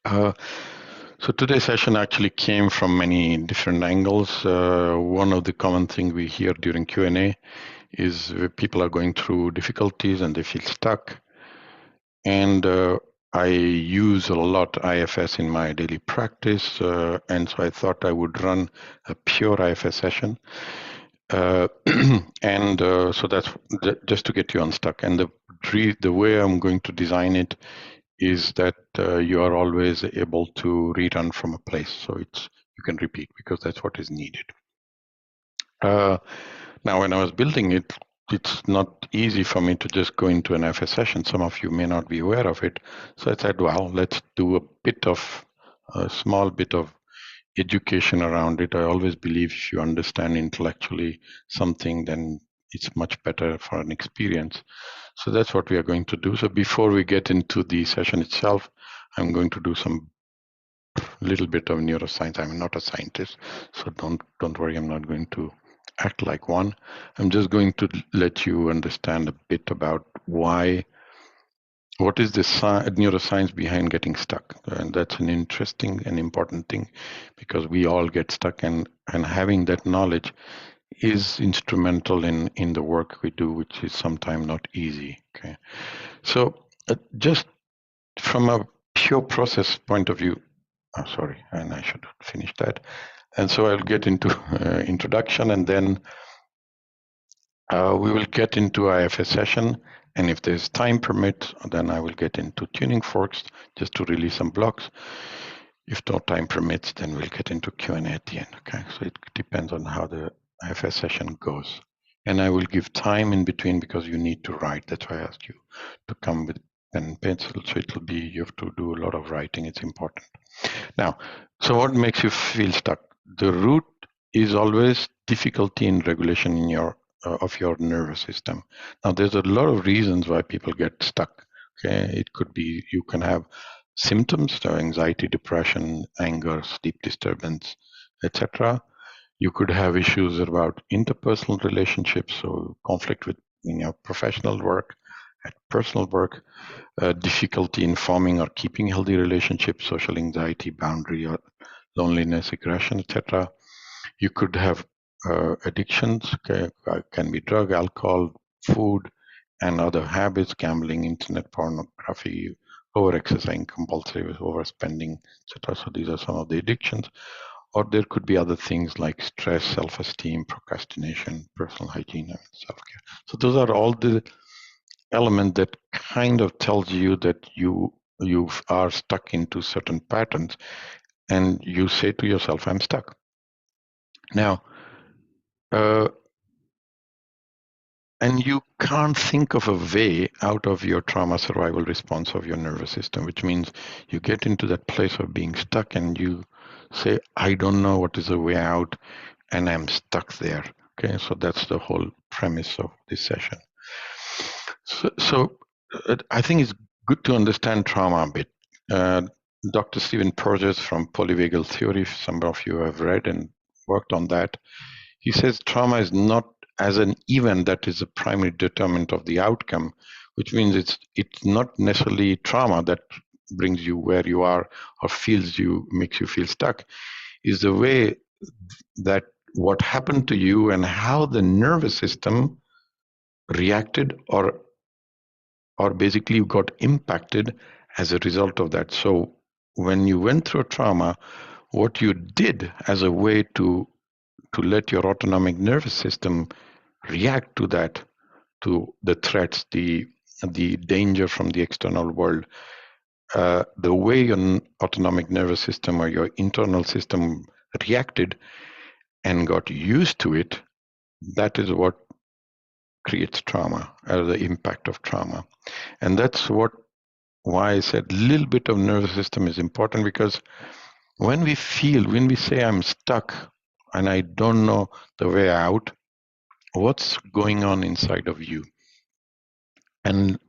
Uh, so today's session actually came from many different angles. One of the common things we hear during Q&A is where people are going through difficulties and they feel stuck. And I use a lot IFS in my daily practice, and so I thought I would run a pure IFS session. And so that's just to get you unstuck. And the way I'm going to design it is that you are always able to rerun from a place, so you can repeat because that's what is needed. Now, when I was building it, it's not easy for me to just go into an IFS session. Some of you may not be aware of it, so I said, well, let's do a small bit of education around it. I always believe if you understand intellectually something, then it's much better for an experience. So that's what we are going to do. So before we get into the session itself, I'm going to do some little bit of neuroscience. I'm not a scientist, so don't worry, I'm not going to act like one. I'm just going to let you understand a bit about what is the neuroscience behind getting stuck. And that's an interesting and important thing because we all get stuck, and having that knowledge is instrumental in the work we do, which is sometimes not easy. Okay, so just from a pure process point of view, sorry, and I should finish that. And so I'll get into introduction, and then we will get into IFS session. And if there's time permit, then I will get into tuning forks just to release some blocks. If no time permits, then we'll get into Q&A at the end. Okay, so it depends on how the IFS session goes. And I will give time in between because you need to write. That's why I asked you to come with pen and pencil. So you have to do a lot of writing. It's important. Now, so what makes you feel stuck? The root is always difficulty in regulation in of your nervous system. Now, there's a lot of reasons why people get stuck. Okay, it could be you can have symptoms, so anxiety, depression, anger, sleep disturbance, etc. You could have issues about interpersonal relationships, so conflict with professional work, at personal work, difficulty in forming or keeping healthy relationships, social anxiety, boundary or loneliness, aggression, etc. You could have addictions, can be drug, alcohol, food, and other habits, gambling, internet pornography, over-exercising, compulsive overspending, etc. So these are some of the addictions. Or there could be other things like stress, self-esteem, procrastination, personal hygiene, and self-care. So those are all the elements that kind of tells you that you are stuck into certain patterns, and you say to yourself, I'm stuck. Now, and you can't think of a way out of your trauma survival response of your nervous system, which means you get into that place of being stuck and you say, I don't know what is the way out, and I'm stuck there. Okay, so that's the whole premise of this session. So I think it's good to understand trauma a bit. Dr. Stephen Porges from Polyvagal Theory, some of you have read and worked on that. He says trauma is not as an event that is a primary determinant of the outcome, which means it's not necessarily trauma that brings you where you are or makes you feel stuck. Is the way that what happened to you and how the nervous system reacted or basically you got impacted as a result of that. So when you went through a trauma, what you did as a way to let your autonomic nervous system react to that, to the threats, the danger from the external world, the way your autonomic nervous system or your internal system reacted and got used to it, that is what creates trauma, or the impact of trauma. And that's why I said a little bit of nervous system is important, because when we say I'm stuck and I don't know the way out, what's going on inside of you? And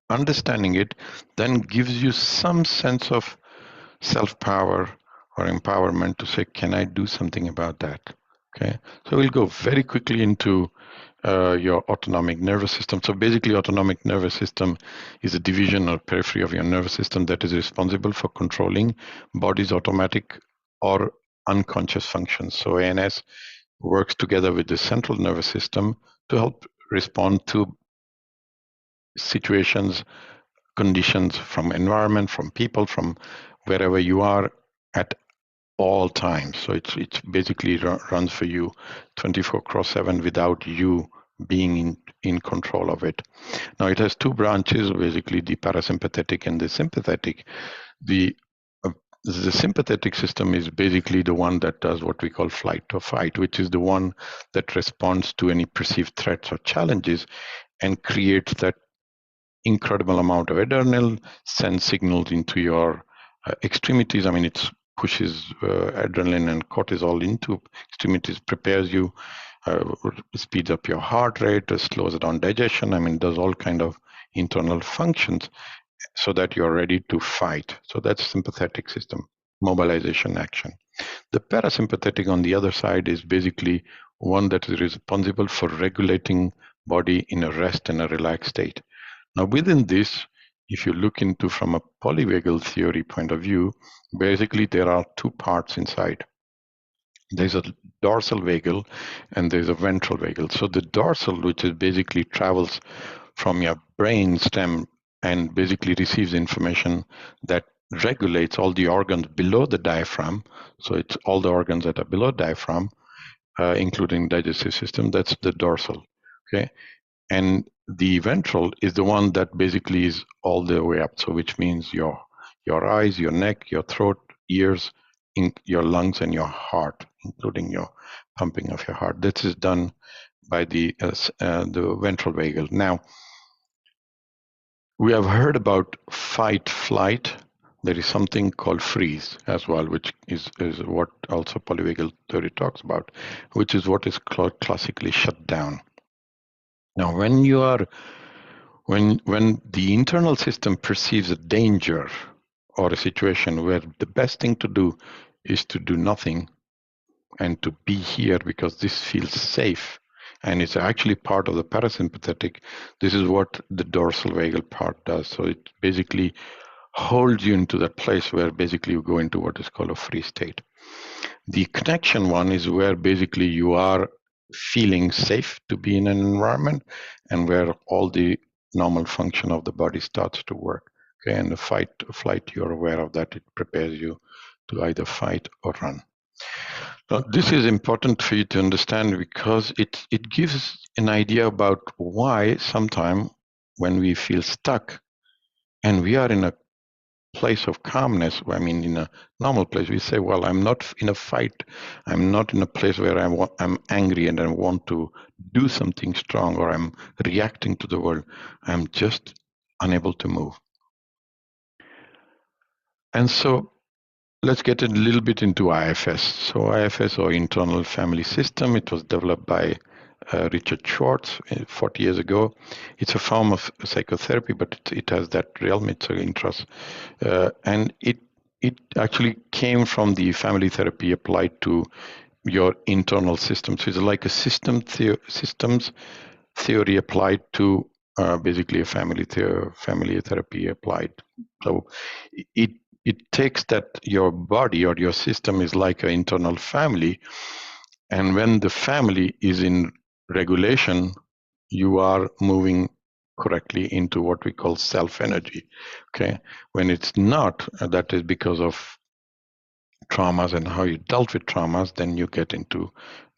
understanding it then gives you some sense of self-power or empowerment to say, can I do something about that? Okay, so we'll go very quickly into your autonomic nervous system. So basically, autonomic nervous system is a division or periphery of your nervous system that is responsible for controlling body's automatic or unconscious functions. So ANS works together with the central nervous system to help respond to situations, conditions from environment, from people, from wherever you are at all times. So it's basically runs for you 24/7 without you being in control of it. Now it has two branches, basically the parasympathetic and the sympathetic. The the sympathetic system is basically the one that does what we call flight or fight, which is the one that responds to any perceived threats or challenges and creates that incredible amount of adrenaline, sends signals into your extremities. I mean, it pushes adrenaline and cortisol into extremities, prepares you, speeds up your heart rate, slows down digestion. I mean, does all kind of internal functions so that you're ready to fight. So that's sympathetic system, mobilization action. The parasympathetic on the other side is basically one that is responsible for regulating body in a rest and a relaxed state. Now, within this, if you look into from a polyvagal theory point of view, basically there are two parts inside. There's a dorsal vagal and there's a ventral vagal. So the dorsal, which is basically travels from your brain stem and basically receives information that regulates all the organs below the diaphragm. So it's all the organs that are below diaphragm, including digestive system. That's the dorsal. Okay. And the ventral is the one that basically is all the way up. So which means your eyes, your neck, your throat, ears, your lungs, and your heart, including your pumping of your heart. This is done by the ventral vagal. Now, we have heard about fight, flight. There is something called freeze as well, which is what also polyvagal theory talks about, which is what is classically shut down. Now, when you are when the internal system perceives a danger or a situation where the best thing to do is to do nothing and to be here because this feels safe and it's actually part of the parasympathetic, this is what the dorsal vagal part does. So it basically holds you into that place where basically you go into what is called a free state. The connection one is where basically you are feeling safe to be in an environment and where all the normal function of the body starts to work. Okay, and the fight, flight, you're aware of that. It prepares you to either fight or run. Now, this is important for you to understand because it gives an idea about why sometimes when we feel stuck and we are in a place of calmness, I mean, in a normal place, we say, well, I'm not in a fight. I'm not in a place where I'm angry and I want to do something strong or I'm reacting to the world. I'm just unable to move. And so let's get a little bit into IFS. So IFS, or Internal Family System, it was developed by Richard Schwartz 40 years ago. It's a form of psychotherapy, but it has that realm, it's an interest. And it actually came from the family therapy applied to your internal system. So it's like a systems theory applied to basically a family therapy applied. So it takes that your body or your system is like an internal family, and when the family is in regulation, you are moving correctly into what we call self energy. Okay, when it's not, that is because of traumas and how you dealt with traumas, then you get into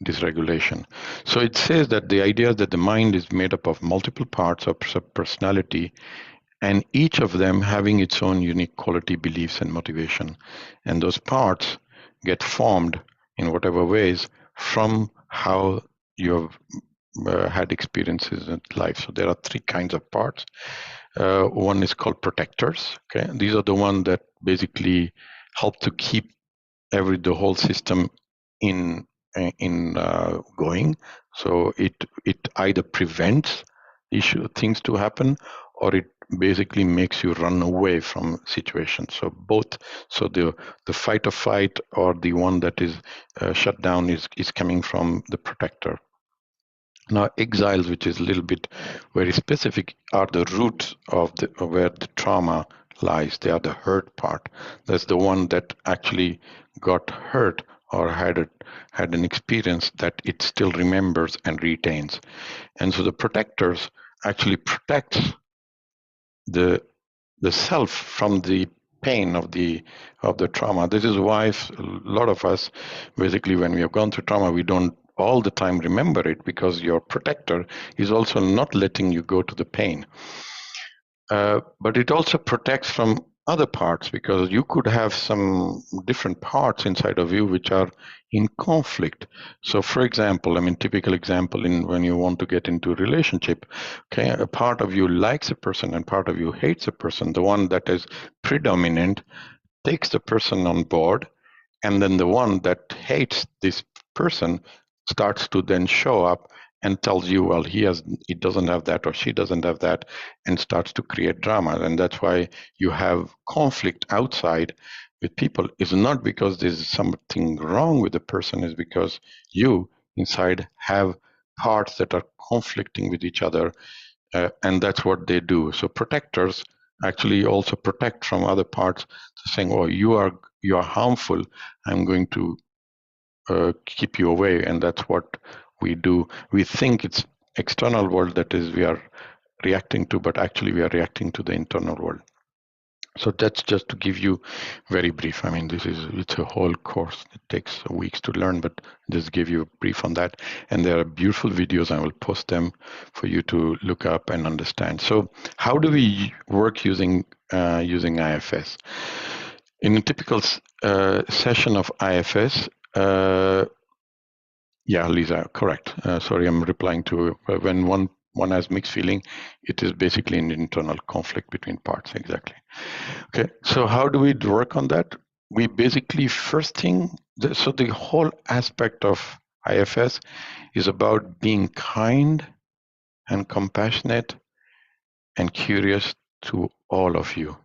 dysregulation. So it says that the idea is that the mind is made up of multiple parts of personality, and each of them having its own unique quality, beliefs, and motivation. And those parts get formed in whatever ways from how you've had experiences in life. So there are three kinds of parts. One is called protectors. Okay, these are the ones that basically help to keep the whole system in going. So it either prevents things to happen, or it basically makes you run away from situations. So both. So the fight or flight, or the one that is shut down, is coming from the protector. Now, exiles, which is a little bit very specific, are the roots of where the trauma lies. They are the hurt part. That's the one that actually got hurt or had an experience that it still remembers and retains. And so the protectors actually protects the self from the pain of the trauma. This is why a lot of us, basically, when we have gone through trauma, we don't all the time remember it, because your protector is also not letting you go to the pain. But it also protects from other parts, because you could have some different parts inside of you which are in conflict. So, for example, typical example, in when you want to get into a relationship, okay, a part of you likes a person and part of you hates a person. The one that is predominant takes the person on board, and then the one that hates this person starts to then show up and tells you, well, he doesn't have that, or she doesn't have that, and starts to create drama. And that's why you have conflict outside with people. Is not because there's something wrong with the person, is because you inside have parts that are conflicting with each other, and that's what they do. So protectors actually also protect from other parts, saying, oh, you are harmful, I'm going to keep you away. And that's what we do. We think it's external world that is we are reacting to, but actually we are reacting to the internal world. So that's just to give you very brief. It's a whole course. It takes weeks to learn, but just give you a brief on that. And there are beautiful videos. I will post them for you to look up and understand. So how do we work using IFS? In a typical session of IFS, yeah, Lisa, correct. Sorry, I'm replying to when one has mixed feeling, it is basically an internal conflict between parts. Exactly. Okay, so how do we work on that? We basically, first thing, so the whole aspect of IFS is about being kind and compassionate and curious to all of you.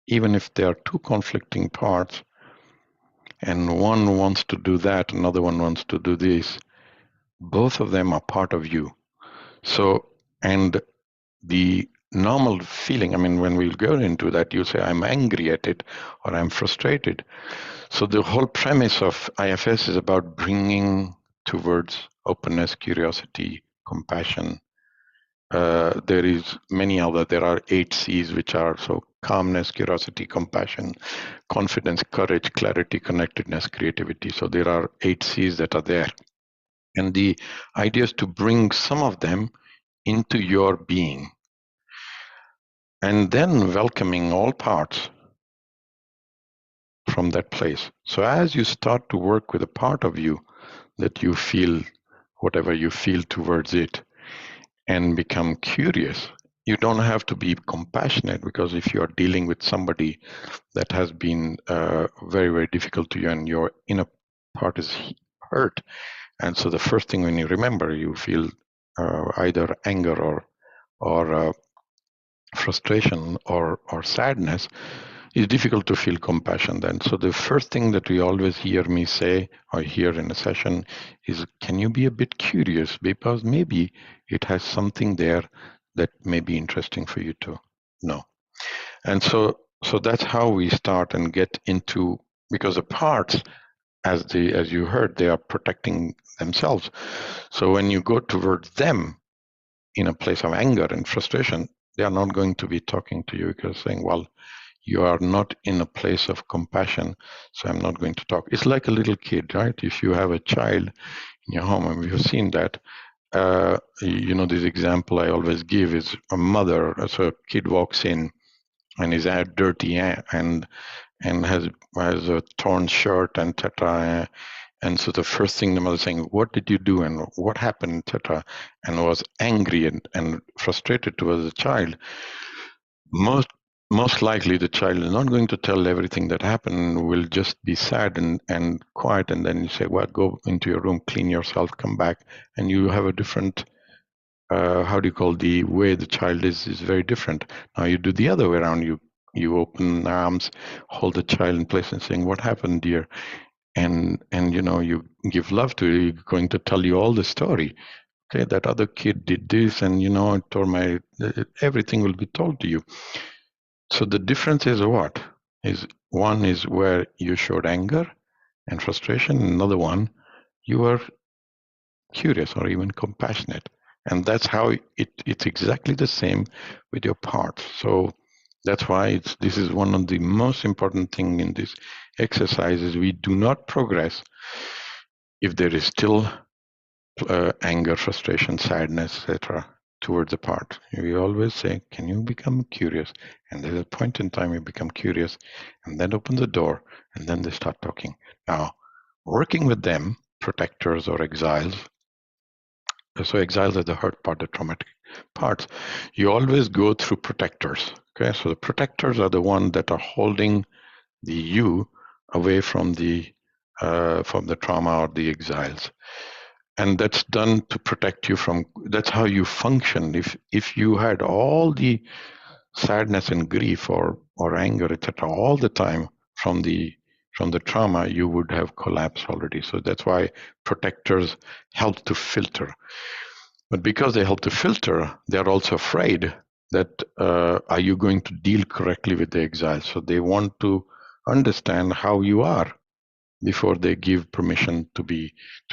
Even if there are two conflicting parts and one wants to do that, another one wants to do this, both of them are part of you. So, and the normal feeling, when we go into that, you say, I'm angry at it or I'm frustrated. So the whole premise of IFS is about bringing towards openness, curiosity, compassion. There is many other, there are 8 C's, which are so calmness, curiosity, compassion, confidence, courage, clarity, connectedness, creativity. So there are 8 C's that are there. And the idea is to bring some of them into your being, and then welcoming all parts from that place. So as you start to work with a part of you that you feel whatever you feel towards it and become curious, you don't have to be compassionate, because if you're dealing with somebody that has been very, very difficult to you and your inner part is hurt, and so the first thing when you remember, you feel either anger or frustration or sadness, it's difficult to feel compassion then. So the first thing that we always hear me say or hear in a session is, can you be a bit curious? Because maybe it has something there that may be interesting for you to know. And so that's how we start and get into, because the parts, as you heard, they are protecting themselves. So when you go towards them in a place of anger and frustration, they are not going to be talking to you, because saying, well, you are not in a place of compassion, so I'm not going to talk. It's like a little kid, right? If you have a child in your home, and we've seen that, this example I always give is a mother, so a kid walks in and is dirty and has a torn shirt and etc. And so the first thing the mother saying, what did you do and what happened, etc., and was angry and frustrated towards the child. Most likely the child is not going to tell everything that happened, will just be sad and quiet, and then you say, well, go into your room, clean yourself, come back, and you have a different, the way the child is very different. Now you do the other way around, you open arms, hold the child in place and saying, what happened, dear? and you give love to it, you're going to tell you all the story. Okay, that other kid did this, and it tore my, everything will be told to you. So the difference is what? Is one is where you showed anger and frustration, another one, you were curious or even compassionate. And that's how it's exactly the same with your parts. So that's why this is one of the most important thing in this exercise is we do not progress if there is still anger, frustration, sadness, etc. towards the part. We always say, can you become curious? And there's a point in time you become curious and then open the door and then they start talking. Now, working with them, protectors or exiles, so exiles are the hurt part, the traumatic parts, you always go through protectors. Okay, so the protectors are the ones that are holding the you away from the trauma or the exiles, and that's done to protect you from. That's how you function. If you had all the sadness and grief or anger, etc., all the time from the trauma, you would have collapsed already. So that's why protectors help to filter. But because they help to filter, they're also afraid that are you going to deal correctly with the exile? So they want to understand how you are before they give permission to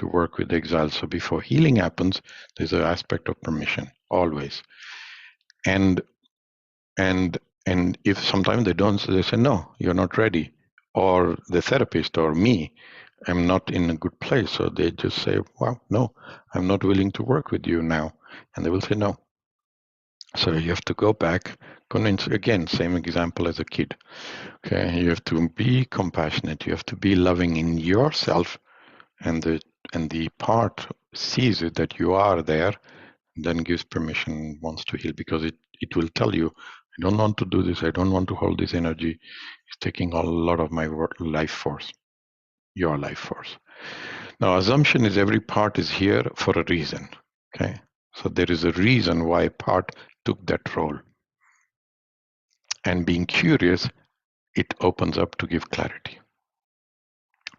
work with the exile. So before healing happens, there's an aspect of permission always. And and and if sometimes they don't, so they say, no, you're not ready. Or the therapist or me, I'm not in a good place. So they just say, well, no, I'm not willing to work with you now. And they will say no. So you have to go back, convince again, same example as a kid. Okay, you have to be compassionate, you have to be loving in yourself, and the part sees it that you are there, then gives permission, wants to heal, because it will tell you, I don't want to do this, I don't want to hold this energy. It's taking a lot of my life force, your life force. Now, assumption is every part is here for a reason. Okay, so there is a reason why a part took that role. And being curious, it opens up to give clarity.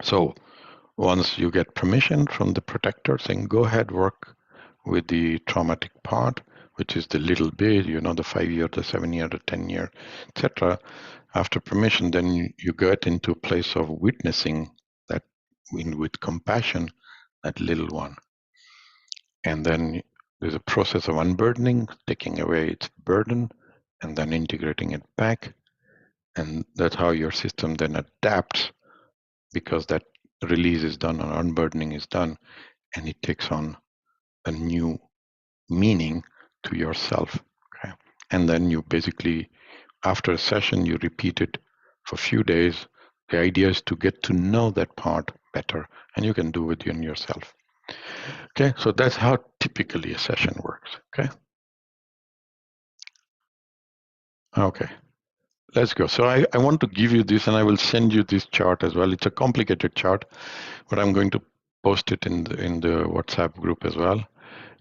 So once you get permission from the protector saying, go ahead, work with the traumatic part, which is the little bit, the 5 year, the 7 year, the 10 year, etc. After permission, then you get into a place of witnessing that with compassion, that little one. And then there's a process of unburdening, taking away its burden, and then integrating it back. And that's how your system then adapts, because that release is done or unburdening is done, and it takes on a new meaning to yourself. Okay? And then you basically, after a session, you repeat it for a few days. The idea is to get to know that part better, and you can do it in yourself. Okay, so that's how typically a session works. Okay, let's go. So I want to give you this, and I will send you this chart as well. It's a complicated chart, but I'm going to post it in the WhatsApp group as well.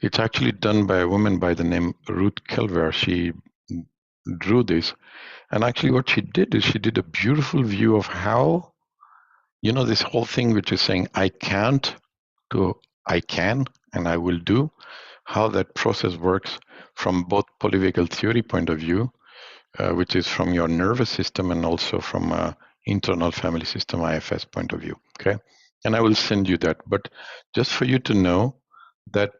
It's actually done by a woman by the name Ruth Kelver. She drew this, and actually what she did is she did a beautiful view of how, this whole thing which is saying I can't to I can and I will do, how that process works from both polyvagal theory point of view, which is from your nervous system, and also from internal family system IFS point of view. Okay, and I will send you that. But just for you to know that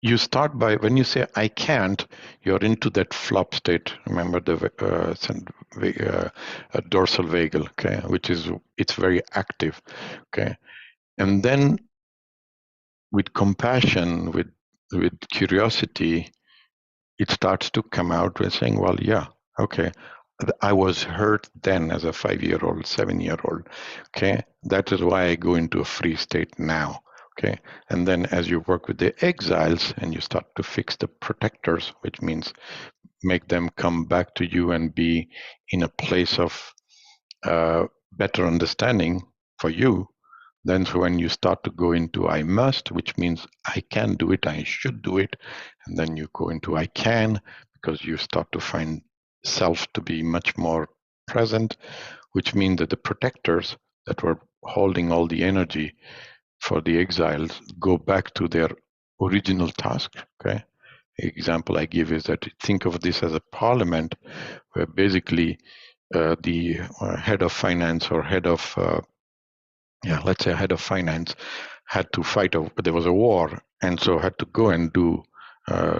you start by, when you say I can't, you're into that flop state. Remember the dorsal vagal, okay, which is, it's very active, okay. And then with compassion, with curiosity, it starts to come out with saying, well, yeah, okay, I was hurt then as a 5-year-old, 7-year-old, okay, that is why I go into a free state now. Okay, and then as you work with the exiles and you start to fix the protectors, which means make them come back to you and be in a place of better understanding for you, then so when you start to go into I must, which means I can do it, I should do it, and then you go into I can, because you start to find self to be much more present, which means that the protectors that were holding all the energy for the exiles go back to their original task. Okay. Example I give is that think of this as a parliament where basically the head of finance or head of let's say head of finance had to fight there was a war, and so had to go and do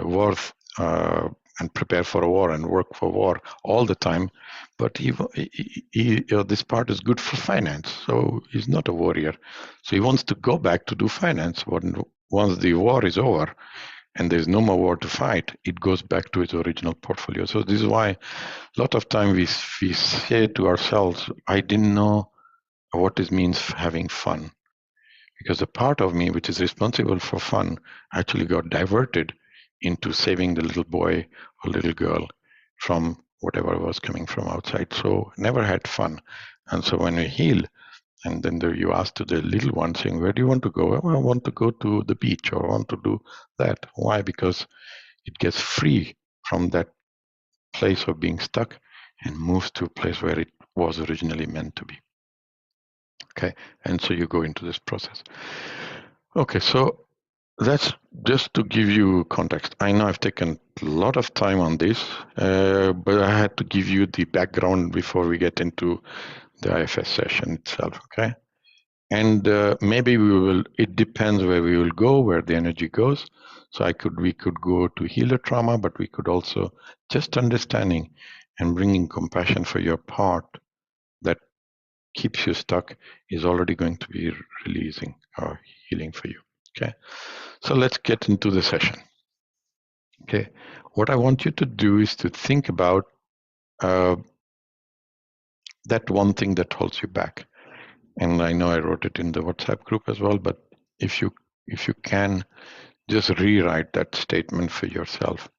war and prepare for a war and work for war all the time. But this part is good for finance, so he's not a warrior. So he wants to go back to do finance. Once the war is over and there's no more war to fight, it goes back to its original portfolio. So this is why a lot of time we say to ourselves, I didn't know what this means having fun, because the part of me which is responsible for fun actually got diverted into saving the little boy or little girl from whatever was coming from outside. So never had fun. And so when we heal, and then you ask to the little one saying, where do you want to go? Oh, I want to go to the beach, or I want to do that. Why? Because it gets free from that place of being stuck and moves to a place where it was originally meant to be. Okay, and so you go into this process. Okay, so that's just to give you context. I know I've taken a lot of time on this, but I had to give you the background before we get into the IFS session itself, okay? And maybe it depends where we will go, where the energy goes. So we could go to healer trauma, but we could also just understanding and bringing compassion for your part that keeps you stuck is already going to be releasing or healing for you, okay? So let's get into the session. Okay, what I want you to do is to think about that one thing that holds you back. And I know I wrote it in the WhatsApp group as well, but if you can, just rewrite that statement for yourself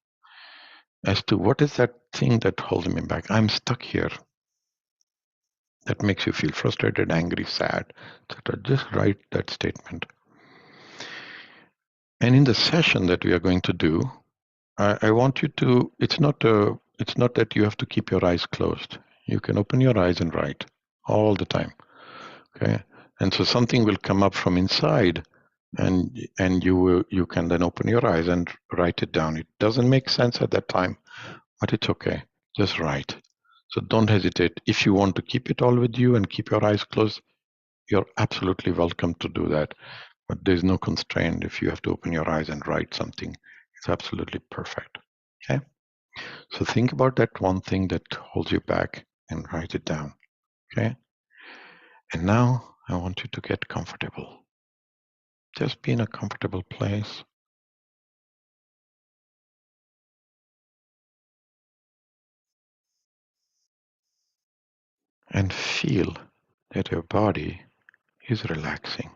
as to what is that thing that holds me back. I'm stuck here. That makes you feel frustrated, angry, sad, etc. Just write that statement. And in the session that we are going to do, I want you to, it's not that you have to keep your eyes closed. You can open your eyes and write all the time. Okay. And so something will come up from inside, and you can then open your eyes and write it down. It doesn't make sense at that time, but it's okay. Just write. So don't hesitate. If you want to keep it all with you and keep your eyes closed, you're absolutely welcome to do that. But there's no constraint. If you have to open your eyes and write something, it's absolutely perfect. Okay. So think about that one thing that holds you back and write it down. Okay. And now I want you to get comfortable. Just be in a comfortable place. And feel that your body is relaxing.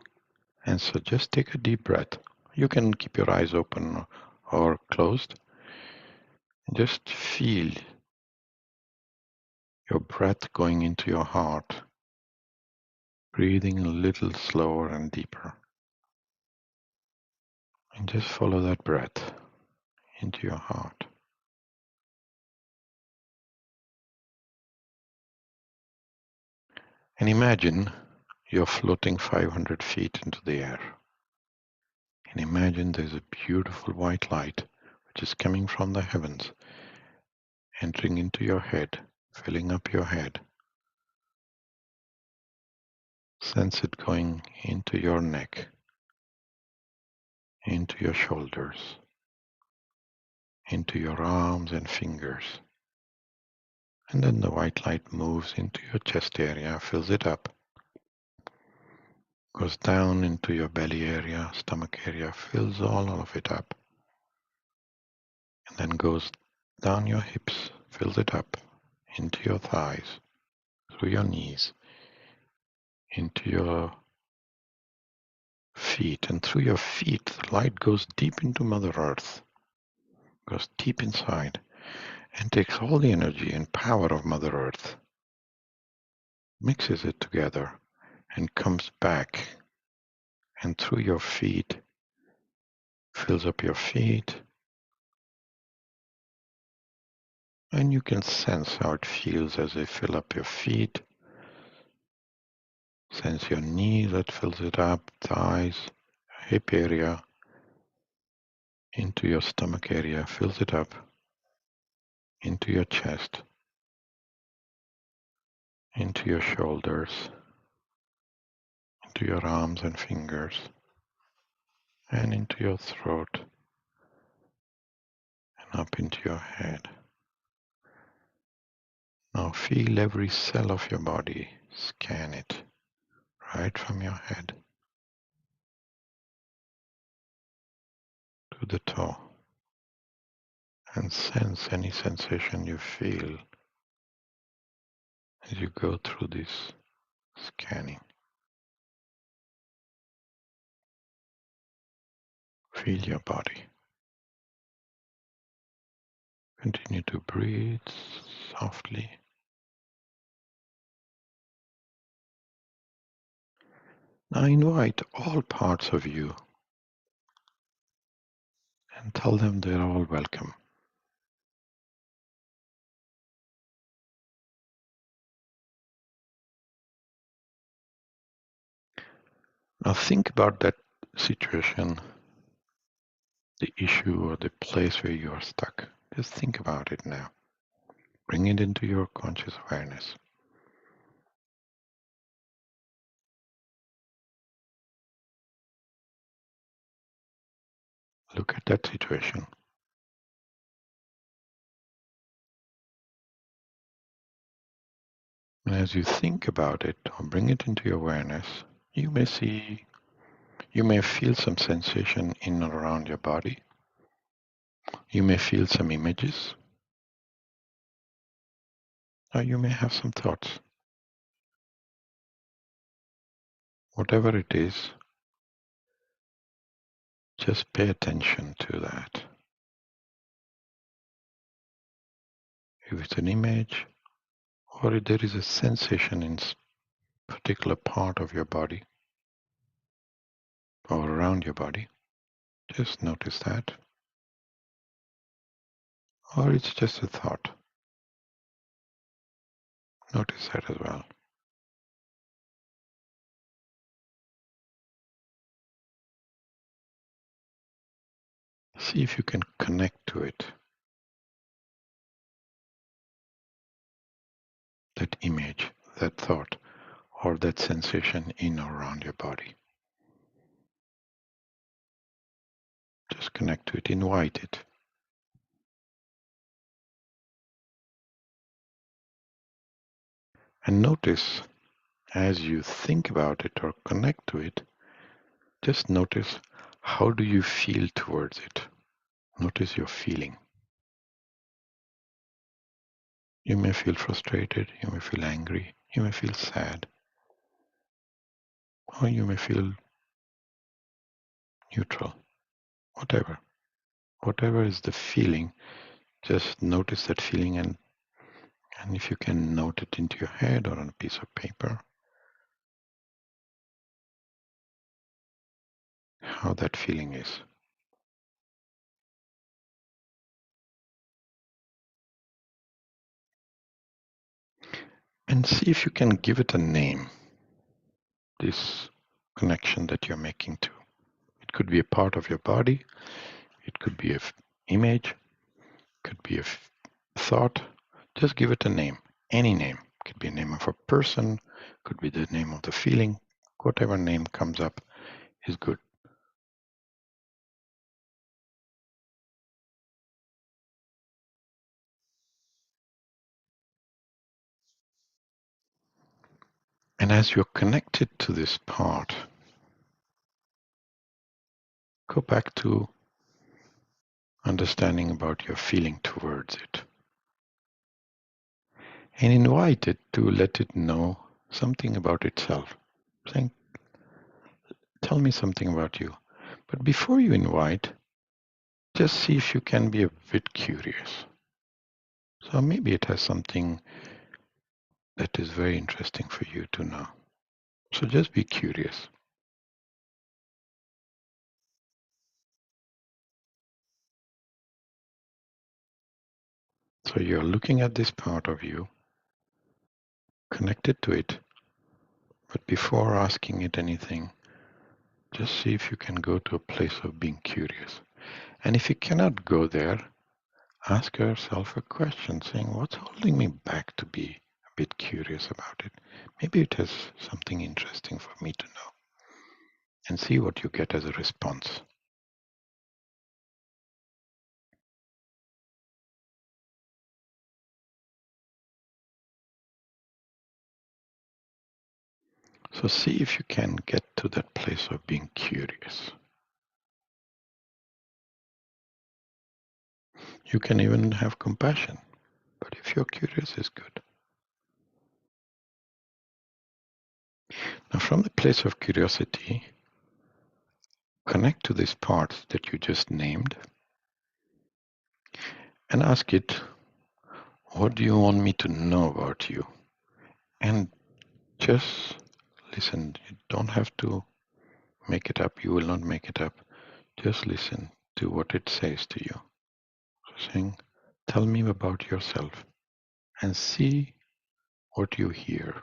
And so just take a deep breath. You can keep your eyes open or closed. Just feel your breath going into your heart, breathing a little slower and deeper. And just follow that breath into your heart. And imagine you're floating 500 feet into the air. And imagine there's a beautiful white light which is coming from the heavens, entering into your head, filling up your head. Sense it going into your neck, into your shoulders, into your arms and fingers. And then the white light moves into your chest area, fills it up, goes down into your belly area, stomach area, fills all of it up, and then goes down your hips, fills it up, into your thighs, through your knees, into your feet, and through your feet the light goes deep into Mother Earth, goes deep inside, and takes all the energy and power of Mother Earth, mixes it together, and comes back, and through your feet fills up your feet, And you can sense how it feels as they fill up your feet. Sense your knee that fills it up, thighs, hip area, into your stomach area, fills it up, into your chest, into your shoulders, into your arms and fingers, and into your throat, and up into your head. Now feel every cell of your body, scan it right from your head to the toe, and sense any sensation you feel as you go through this scanning. Feel your body. Continue to breathe softly. Now invite all parts of you and tell them they're all welcome. Now think about that situation, the issue or the place where you are stuck. Just think about it now. Bring it into your conscious awareness. Look at that situation. And as you think about it or bring it into your awareness, you may feel some sensation in or around your body. You may feel some images, or you may have some thoughts. Whatever it is, just pay attention to that. If it's an image, or if there is a sensation in a particular part of your body or around your body, just notice that. Or it's just a thought, notice that as well. See if you can connect to it, that image, that thought, or that sensation in or around your body. Just connect to it, invite it. And notice as you think about it or connect to it, just notice how do you feel towards it. Notice your feeling. You may feel frustrated, you may feel angry, you may feel sad, or you may feel neutral, whatever. Whatever is the feeling, just notice that feeling, and if you can note it into your head or on a piece of paper, how that feeling is. And see if you can give it a name, this connection that you're making to. It could be a part of your body, it could be an image, could be a thought. Just give it a name, any name. Could be a name of a person, could be the name of the feeling. Whatever name comes up is good. And as you're connected to this part, go back to understanding about your feeling towards it. And invite it to let it know something about itself. Saying, tell me something about you. But before you invite, just see if you can be a bit curious. So maybe it has something that is very interesting for you to know. So just be curious. So you're looking at this part of you, connected to it, but before asking it anything, just see if you can go to a place of being curious. And if you cannot go there, ask yourself a question saying, what's holding me back to be a bit curious about it? Maybe it has something interesting for me to know. And see what you get as a response. So see if you can get to that place of being curious. You can even have compassion, but if you're curious, it's good. Now, from the place of curiosity, connect to these parts that you just named and ask it, what do you want me to know about you? And just listen. You don't have to make it up. You will not make it up. Just listen to what it says to you. So saying, tell me about yourself and see what you hear.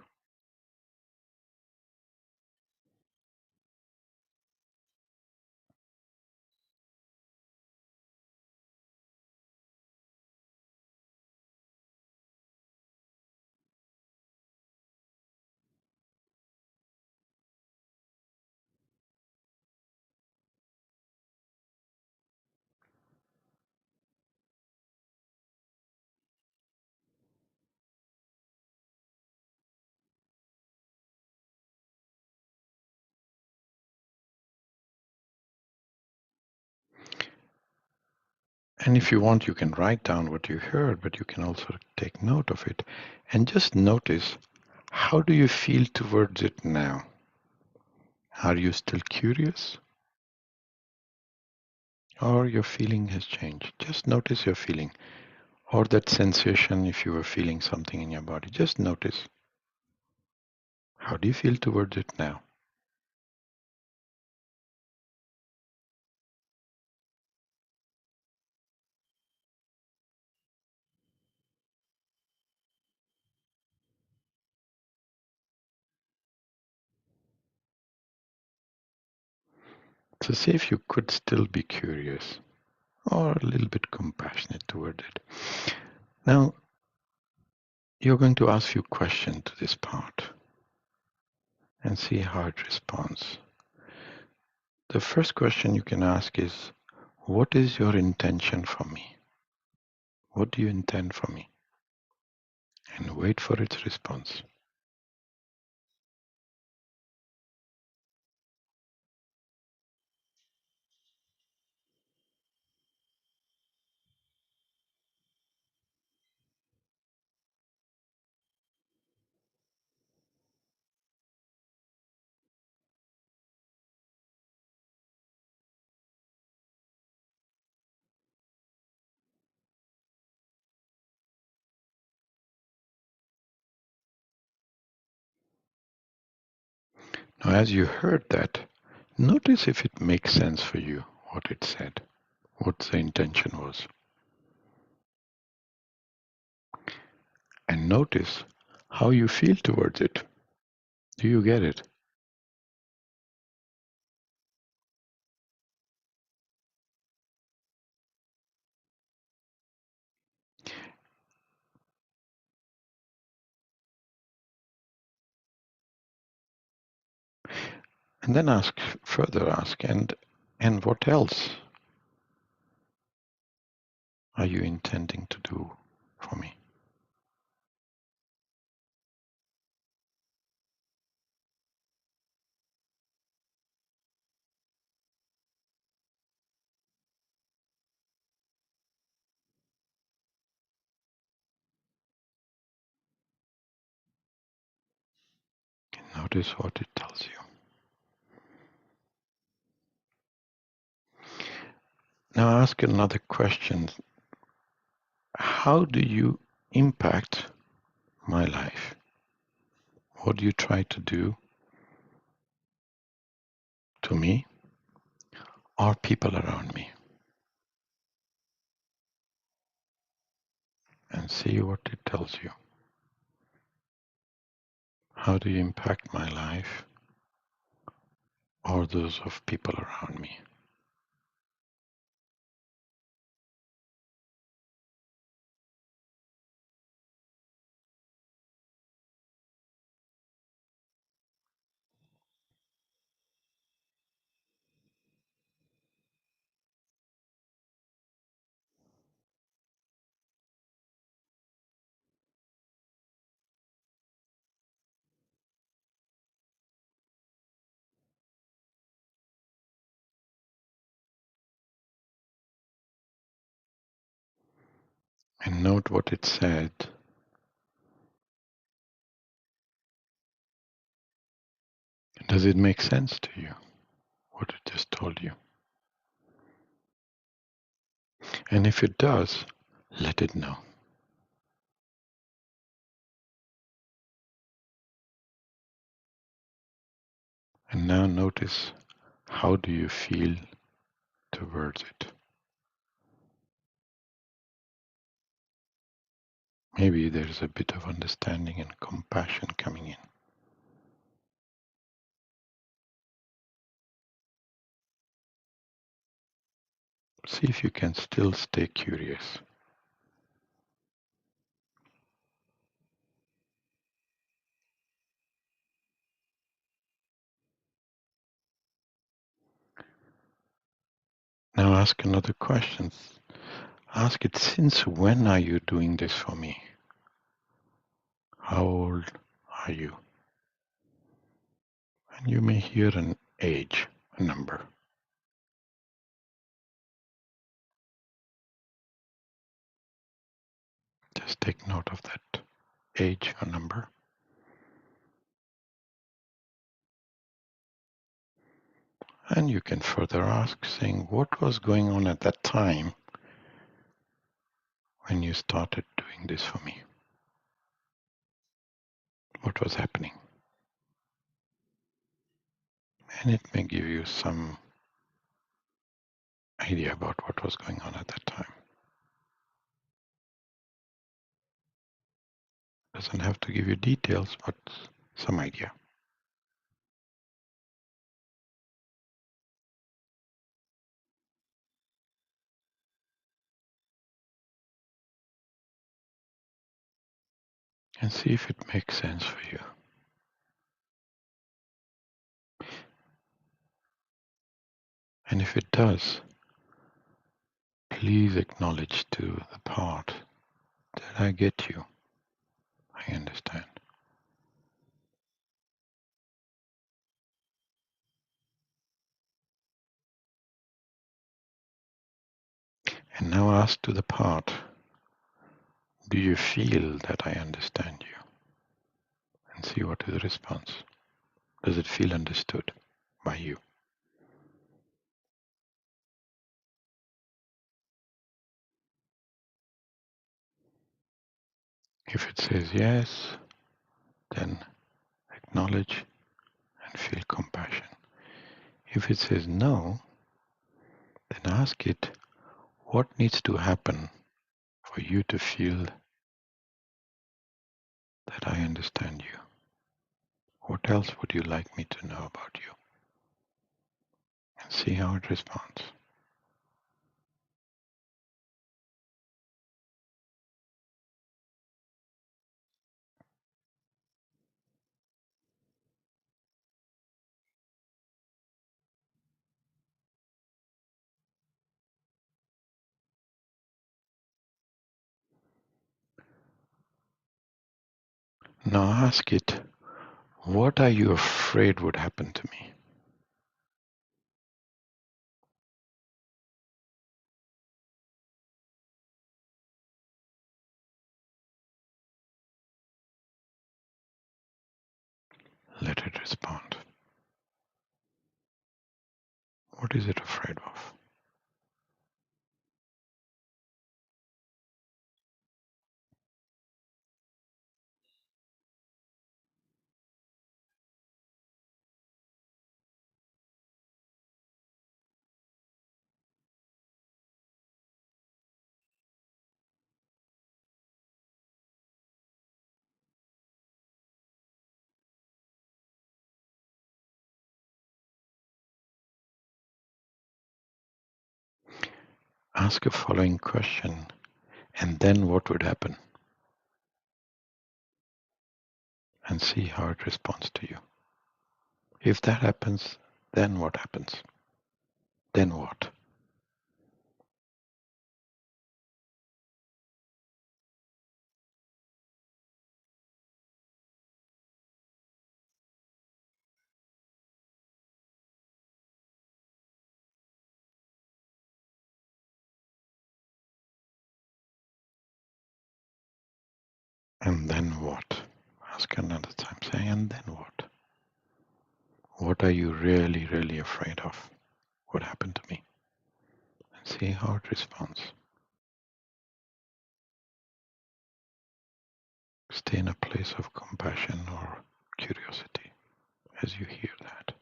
And if you want, you can write down what you heard, but you can also take note of it. And just notice, how do you feel towards it now? Are you still curious? Or your feeling has changed? Just notice your feeling. Or that sensation if you were feeling something in your body. Just notice. How do you feel towards it now? So see if you could still be curious or a little bit compassionate toward it. Now, you're going to ask you questions to this part and see how it responds. The first question you can ask is, what is your intention for me? What do you intend for me? And wait for its response. Now, as you heard that, notice if it makes sense for you, what it said, what the intention was. And notice how you feel towards it. Do you get it? And then further ask, and what else are you intending to do for me? Notice what it tells you. Now ask another question. How do you impact my life? What do you try to do to me or people around me? and see what it tells you. How do you impact my life or those of people around me? And note what it said. Does it make sense to you, what it just told you? And if it does, let it know. And now notice, how do you feel towards it? Maybe there's a bit of understanding and compassion coming in. See if you can still stay curious. Now ask another question. Ask it, since when are you doing this for me? How old are you? And you may hear an age, a number. Just take note of that age or number. And you can further ask, saying, what was going on at that time when you started doing this for me? What was happening? And it may give you some idea about what was going on at that time. Doesn't have to give you details, but some idea. And see if it makes sense for you. And if it does, please acknowledge to the part that I get you. I understand. And now ask to the part, do you feel that I understand you? And see what is the response. Does it feel understood by you? If it says yes, then acknowledge and feel compassion. If it says no, then ask it, what needs to happen for you to feel that I understand you? What else would you like me to know about you? And see how it responds. Now ask it, what are you afraid would happen to me? Let it respond. What is it afraid of? Ask a following question, and then what would happen? And see how it responds to you. If that happens, then what happens? Then what? And then what? Ask another time, saying, and then what? What are you really, really afraid of? What happened to me? And see how it responds. Stay in a place of compassion or curiosity as you hear that.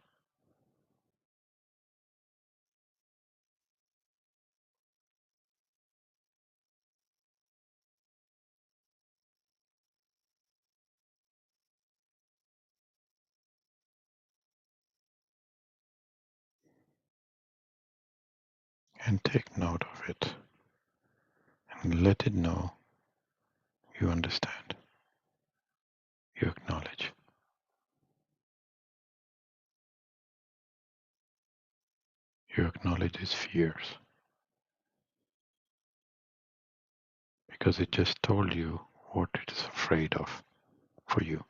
And take note of it and let it know you understand, you acknowledge. You acknowledge its fears because it just told you what it is afraid of for you.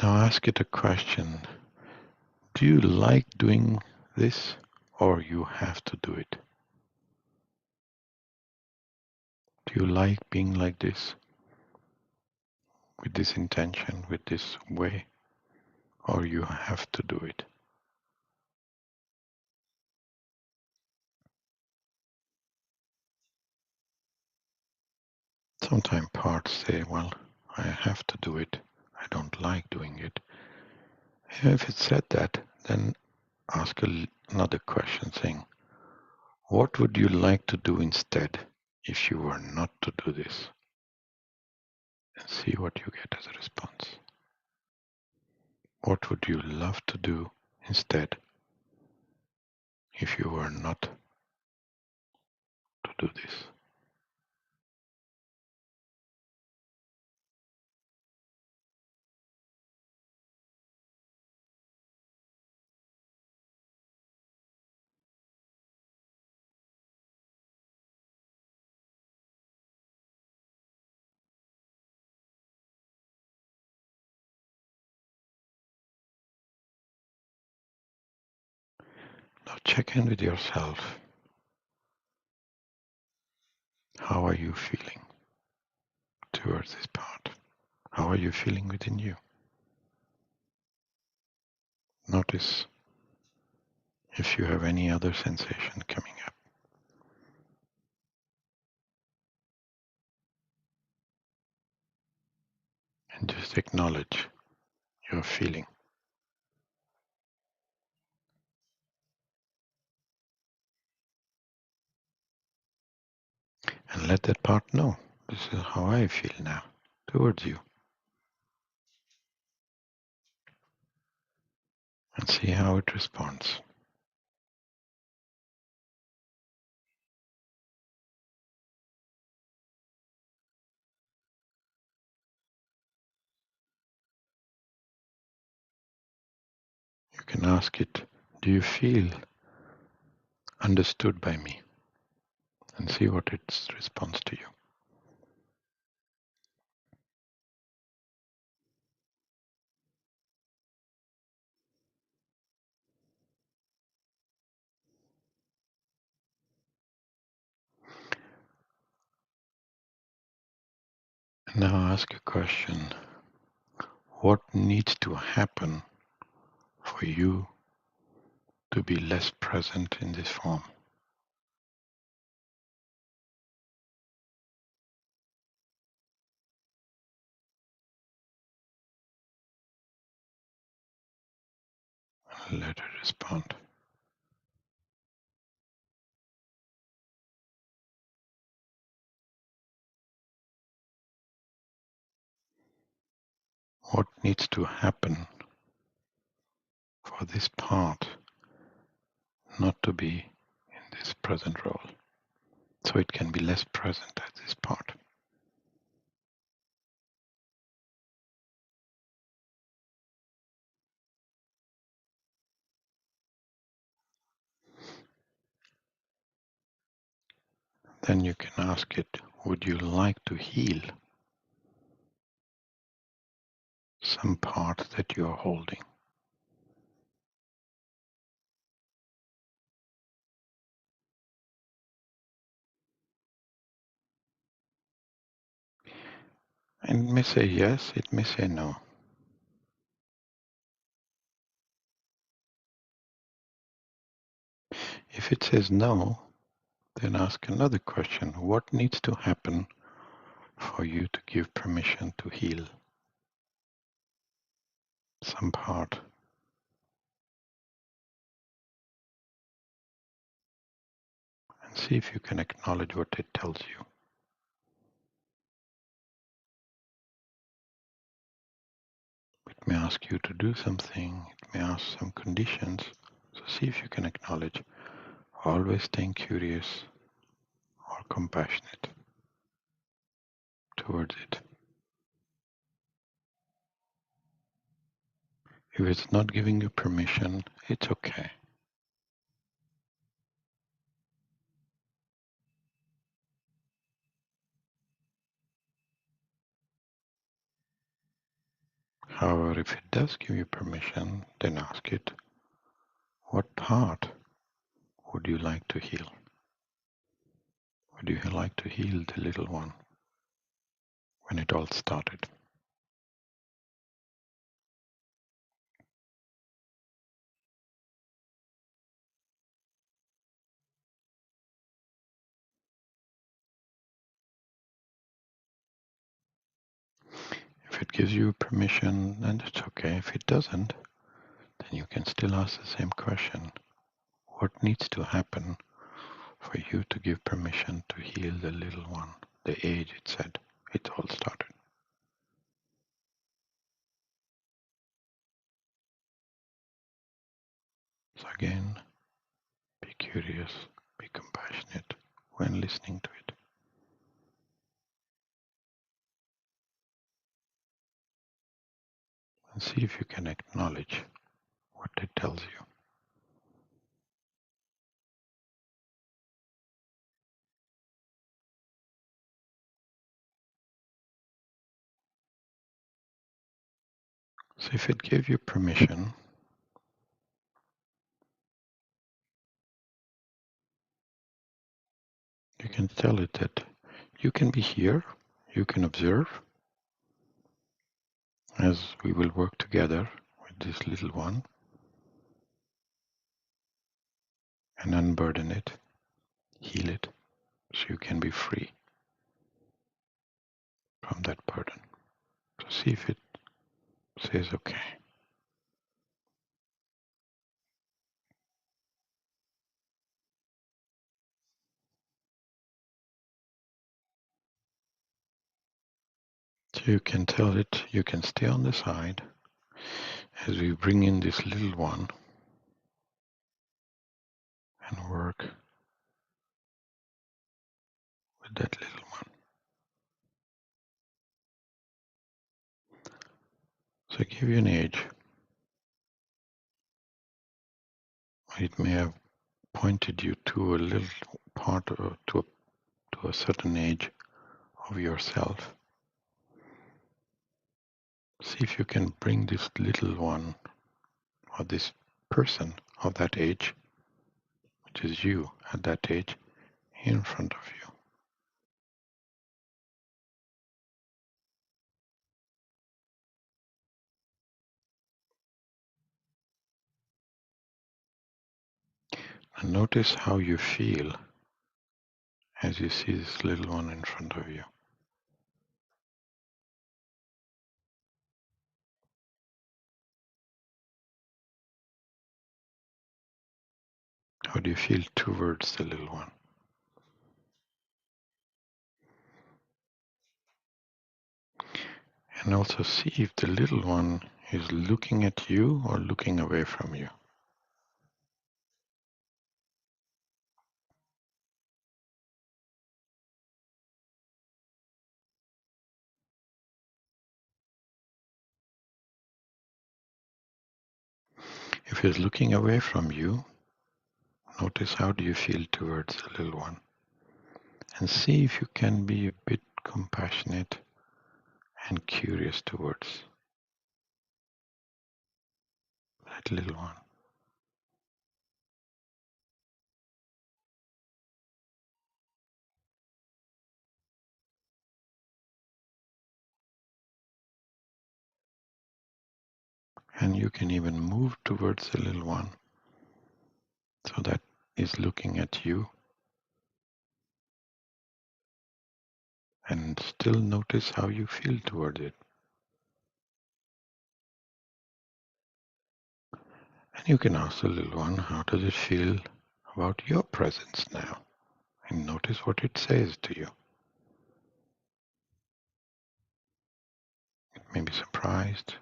Now ask it a question. Do you like doing this or you have to do it? Do you like being like this with this intention, with this way, or you have to do it? Sometimes parts say, well, I have to do it. I don't like doing it. If it said that, then ask another question saying, what would you like to do instead if you were not to do this? And see what you get as a response. What would you love to do instead if you were not to do this? Now check in with yourself. How are you feeling towards this part? How are you feeling within you? Notice if you have any other sensation coming up. And just acknowledge your feeling. And let that part know. This is how I feel now towards you. And see how it responds. You can ask it, do you feel understood by me? And see what its response to you. And now ask a question. What needs to happen for you to be less present in this form? And let it respond. what needs to happen for this part not to be in this present role, so it can be less present at this part. Then you can ask it, would you like to heal some part that you are holding? And it may say yes, it may say no. If it says no, then ask another question. What needs to happen for you to give permission to heal some part? And see if you can acknowledge what it tells you. It may ask you to do something, it may ask some conditions. So see if you can acknowledge, always staying curious or compassionate towards it. If it's not giving you permission, it's okay. However, if it does give you permission, then ask it, what part would you like to heal? Would you like to heal the little one when it all started? If it gives you permission, then it's okay. If it doesn't, then you can still ask the same question. What needs to happen for you to give permission to heal the little one, the age it said it all started? So again, be curious, be compassionate when listening to it. And see if you can acknowledge what it tells you. So if it gave you permission, you can tell it that you can be here, you can observe as we will work together with this little one and unburden it, heal it, so you can be free from that burden. So see if it says okay. So you can tell it you can stay on the side as we bring in this little one and work with that little one. So I give you an age. It may have pointed you to a little part or to a certain age of yourself. See if you can bring this little one or this person of that age, which is you at that age, in front of you. And notice how you feel as you see this little one in front of you. How do you feel towards the little one? And also see if the little one is looking at you or looking away from you. If it's looking away from you, notice how do you feel towards the little one. And see if you can be a bit compassionate and curious towards that little one. And you can even move towards the little one so that is looking at you, and still notice how you feel towards it. And you can ask the little one, how does it feel about your presence now? And notice what it says to you. It may be surprised,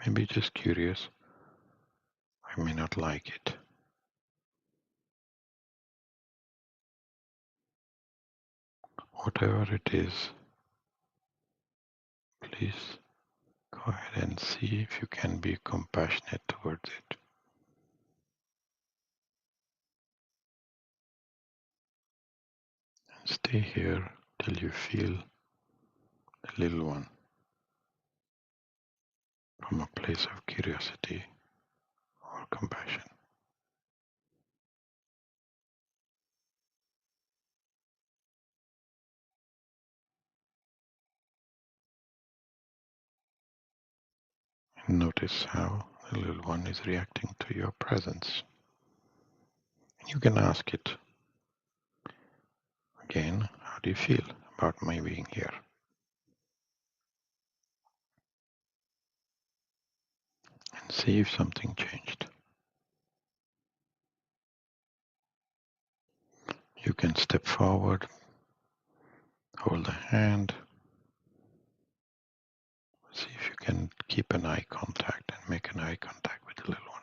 maybe just curious, I may not like it. Whatever it is, please go ahead and see if you can be compassionate towards it. And stay here till you feel the little one from a place of curiosity or compassion. And notice how the little one is reacting to your presence. And you can ask it again, how do you feel about my being here? And see if something changed. You can step forward, hold a hand, see if you can keep an eye contact and make an eye contact with the little one.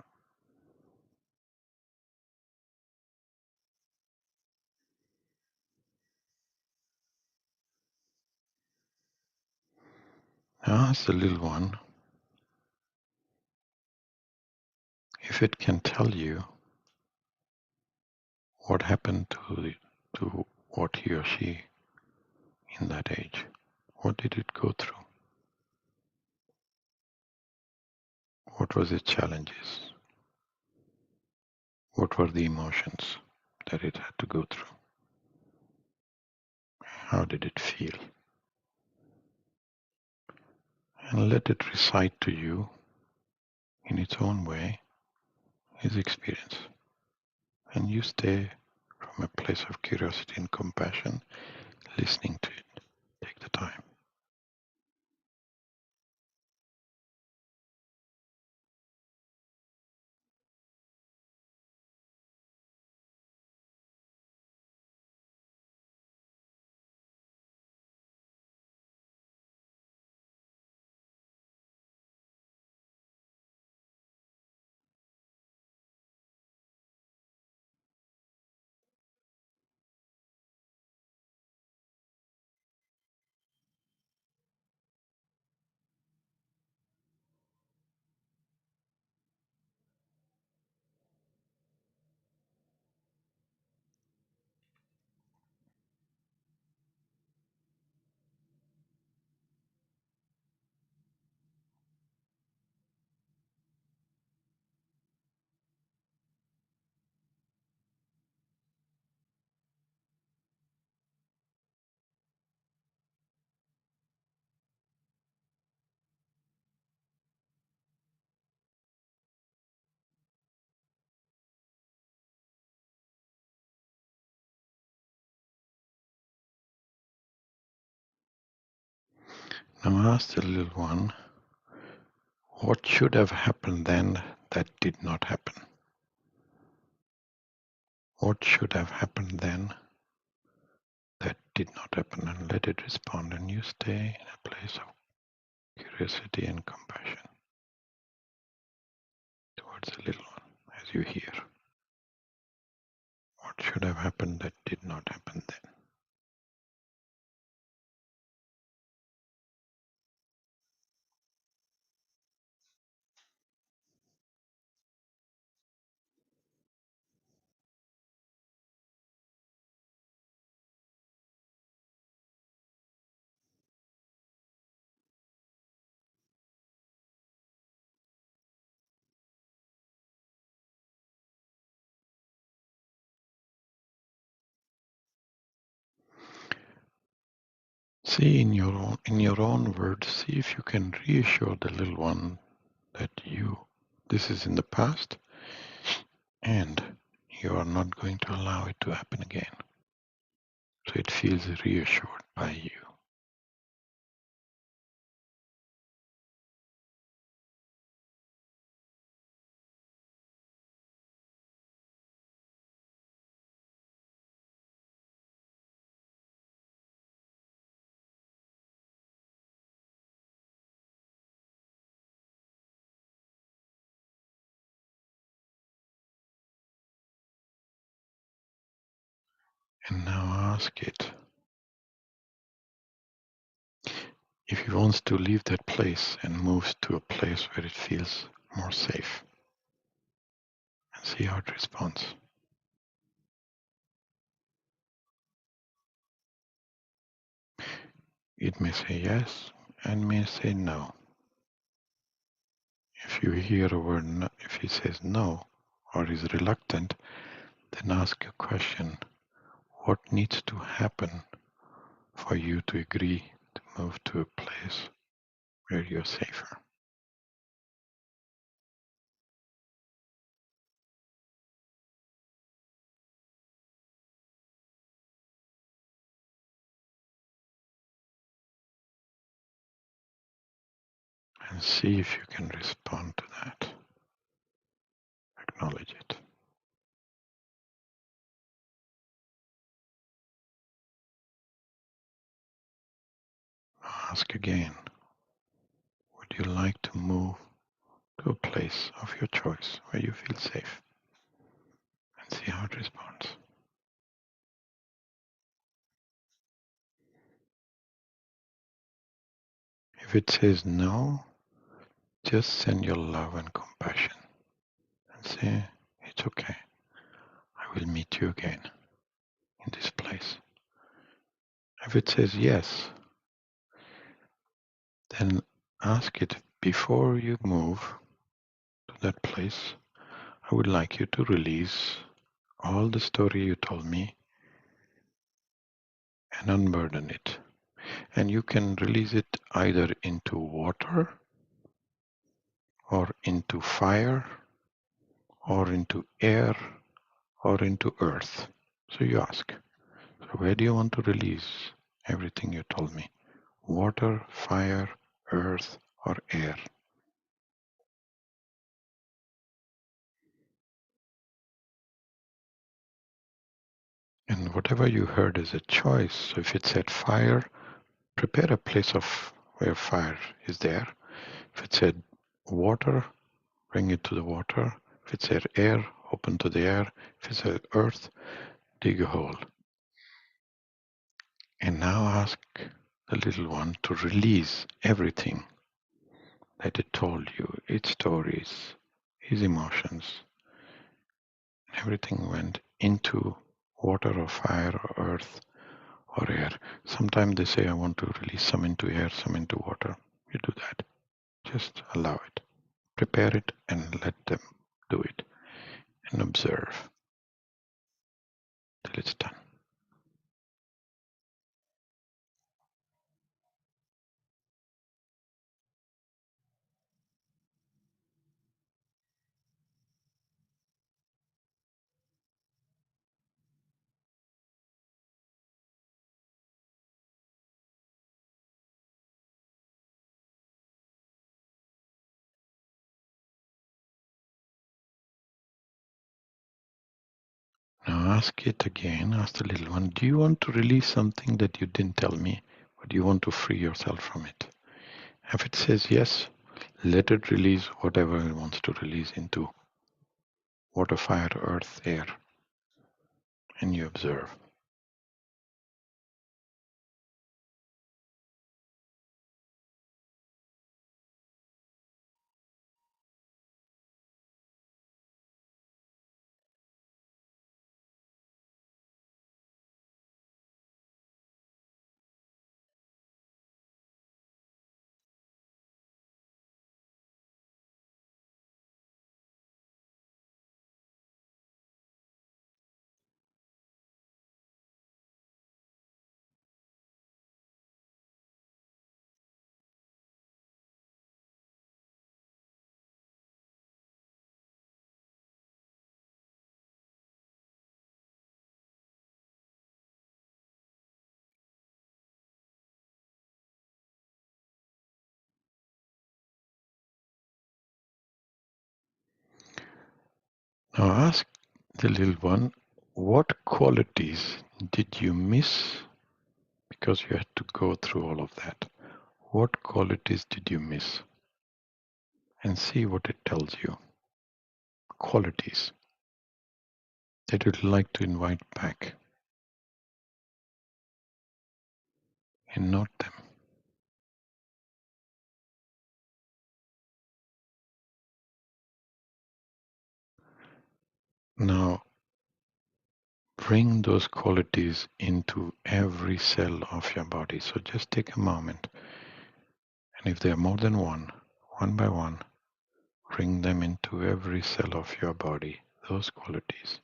Now ask the little one if it can tell you what happened to what he or she in that age. What did it go through? What was its challenges? What were the emotions that it had to go through? How did it feel? And let it recite to you in its own way his experience. And you stay from a place of curiosity and compassion, listening to it. Take the time. Now ask the little one, what should have happened then that did not happen? What should have happened then that did not happen? And let it respond, and you stay in a place of curiosity and compassion towards the little one as you hear. What should have happened that did not happen then? See in your own words, see if you can reassure the little one that this is in the past and you are not going to allow it to happen again. So it feels reassured by you. And now ask it if he wants to leave that place and moves to a place where it feels more safe, and see how it responds. It may say yes and may say no. If you hear a word no, if he says no or is reluctant, then ask a question. What needs to happen for you to agree to move to a place where you're safer? And see if you can respond to that. Acknowledge it. Ask again. Would you like to move to a place of your choice where you feel safe? And see how it responds. If it says no, just send your love and compassion and say, it's okay. I will meet you again in this place. If it says yes, then ask it before you move to that place. I would like you to release all the story you told me and unburden it. And you can release it either into water or into fire or into air or into earth. So you ask, so where do you want to release everything you told me? Water, fire, earth, or air? And whatever you heard is a choice. So if it said fire, prepare a place of where fire is there. If it said water, bring it to the water. If it said air, open to the air. If it said earth, dig a hole. And now ask the little one to release everything that it told you, its stories, his emotions. Everything went into water or fire or earth or air. Sometimes they say, I want to release some into air, some into water. You do that. Just allow it. Prepare it and let them do it. And observe till it's done. Now ask it again. Ask the little one, do you want to release something that you didn't tell me? Or do you want to free yourself from it? If it says yes, let it release whatever it wants to release into water, fire, earth, air, and you observe. Now ask the little one, what qualities did you miss because you had to go through all of that? What qualities did you miss? And see what it tells you. Qualities that you'd like to invite back and note them. Now bring those qualities into every cell of your body. So just take a moment, and if there are more than one by one, bring them into every cell of your body, those qualities.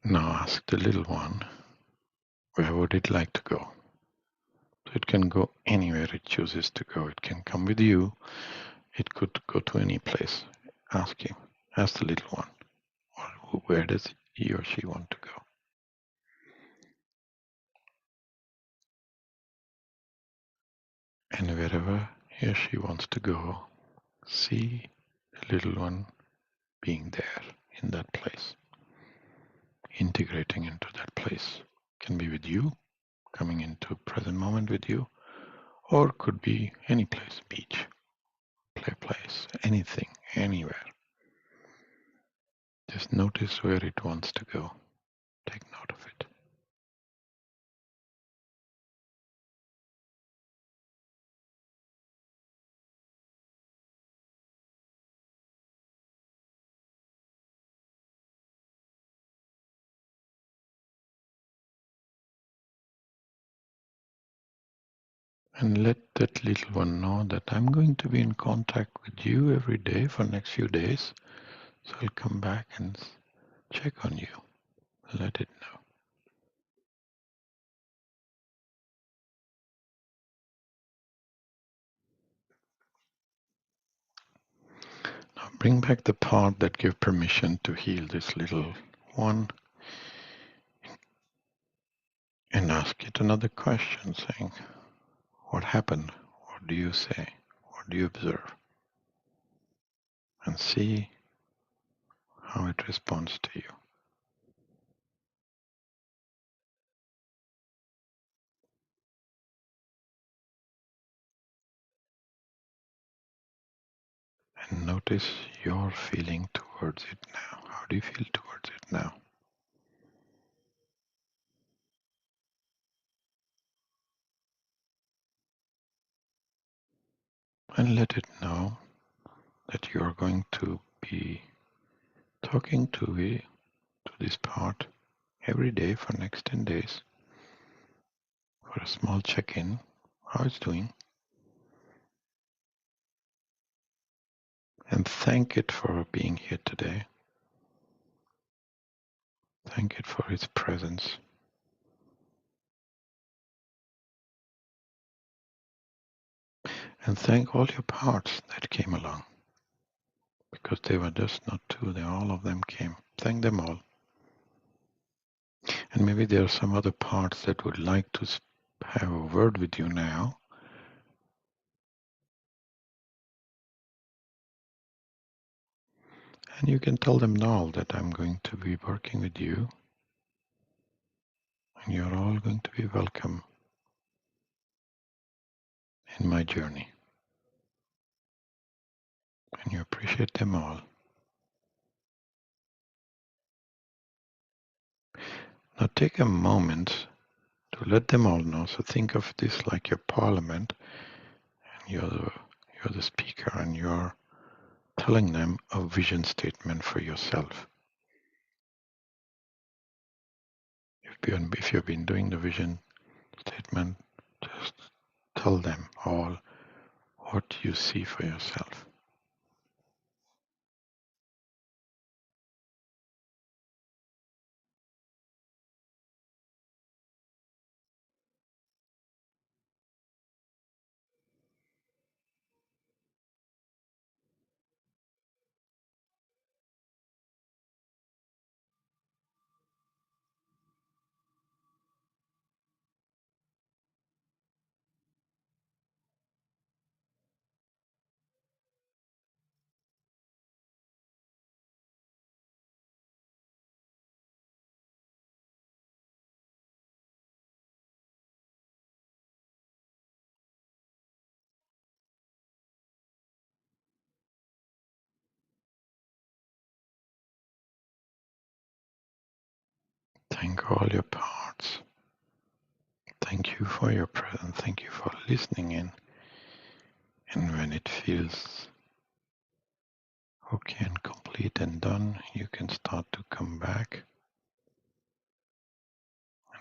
Now ask the little one, where would it like to go? So it can go anywhere it chooses to go. It can come with you. It could go to any place. Ask him. Ask the little one, where does he or she want to go? And wherever he or she wants to go, see the little one being there in that place, integrating into that place. Can be with you, coming into present moment with you, or could be any place, beach, play place, anything, anywhere. Just notice where it wants to go. Take note of it. And let that little one know that I'm going to be in contact with you every day for next few days. So I'll come back and check on you. Let it know. Now bring back the part that gave permission to heal this little one and ask it another question saying, what happened? What do you say? What do you observe? And see how it responds to you. And notice your feeling towards it now. How do you feel towards it now? And let it know that you are going to be talking to this part every day for next 10 days for a small check-in, how it's doing, and thank it for being here today. Thank it for its presence. And thank all your parts that came along, because they were just not two, all of them came. Thank them all. And maybe there are some other parts that would like to have a word with you now. And you can tell them now that I'm going to be working with you, and you're all going to be welcome in my journey. And you appreciate them all. Now take a moment to let them all know. So think of this like your parliament, and you're the speaker, and you're telling them a vision statement for yourself. If you've been doing the vision statement, just tell them all what you see for yourself. Thank all your parts. Thank you for your presence. Thank you for listening in. And when it feels okay and complete and done, you can start to come back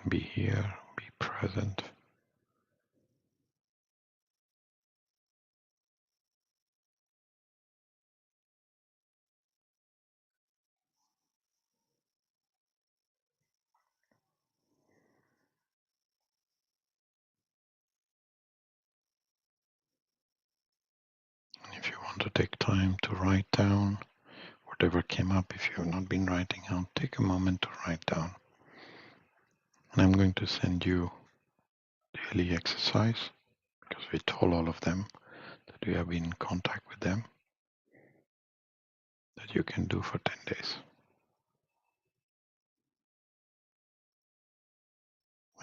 and be here, be present. And if you want to take time to write down whatever came up, if you have not been writing out, take a moment to write down. And I'm going to send you daily exercise, because we told all of them that we have been in contact with them, that you can do for 10 days.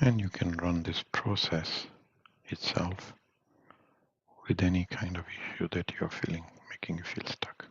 And you can run this process itself with any kind of issue that you're feeling, making you feel stuck.